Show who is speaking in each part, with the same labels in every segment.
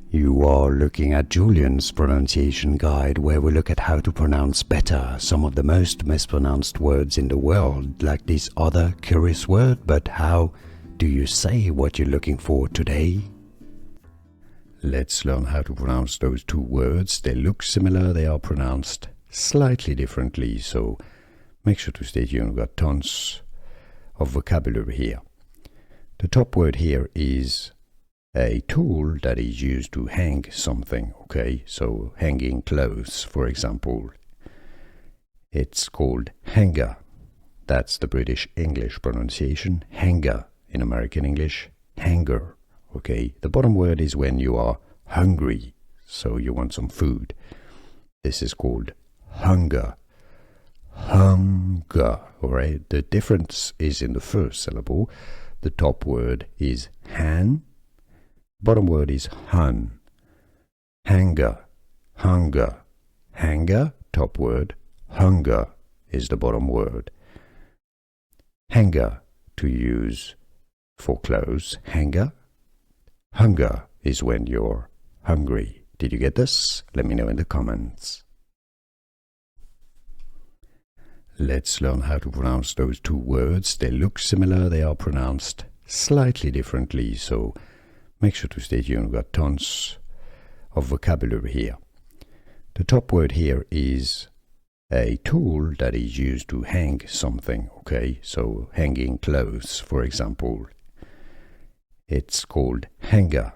Speaker 1: You are looking at Julian's pronunciation guide, where we look at how to pronounce better some of the most mispronounced words in the world, like this other curious word. But how do you say what you're looking for today? Let's learn how to pronounce those two words. They look similar, they are pronounced slightly differently, so make sure to stay tuned. We've got tons of vocabulary here. The top word here is a tool that is used to hang something, okay? So hanging clothes, for example. It's called hanger. That's the British English pronunciation. Hanger. In American English, hanger, okay? The bottom word is when you are hungry, so you want some food. This is called hunger. Hunger, alright? The difference is in the first syllable. The top word is han. Bottom word is hun. Hanger, hunger, hanger, top word. Hunger is the bottom word. Hanger, to use for clothes, hanger. Hunger is when you're hungry. Did you get this? Let me know in the comments. Let's learn how to pronounce those two words. They look similar, they are pronounced slightly differently, so make sure to stay tuned. We've got tons of vocabulary here. The top word here is a tool that is used to hang something, okay? So hanging clothes, for example. It's called hanger.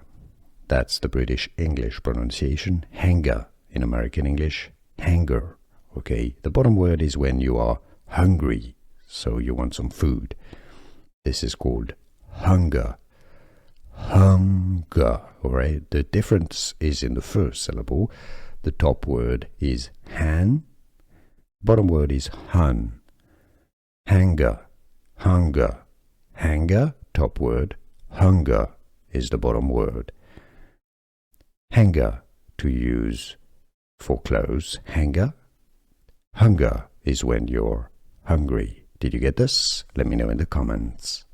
Speaker 1: That's the British English pronunciation. Hanger. In American English, hanger, okay? The bottom word is when you are hungry, so you want some food. This is called hunger. Hunger, alright? The difference is in the first syllable. The top word is han. Bottom word is hun. Hanger, hunger, hanger, top word. Hunger is the bottom word. Hanger, to use for clothes, hanger. Hunger is when you're hungry. Did you get this? Let me know in the comments.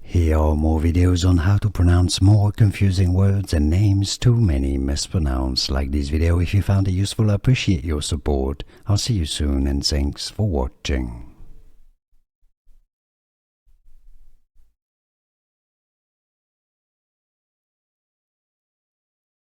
Speaker 1: Here are more videos on how to pronounce more confusing words and names too many mispronounced. Like this video if you found it useful. I appreciate your support. I'll see you soon and thanks for watching.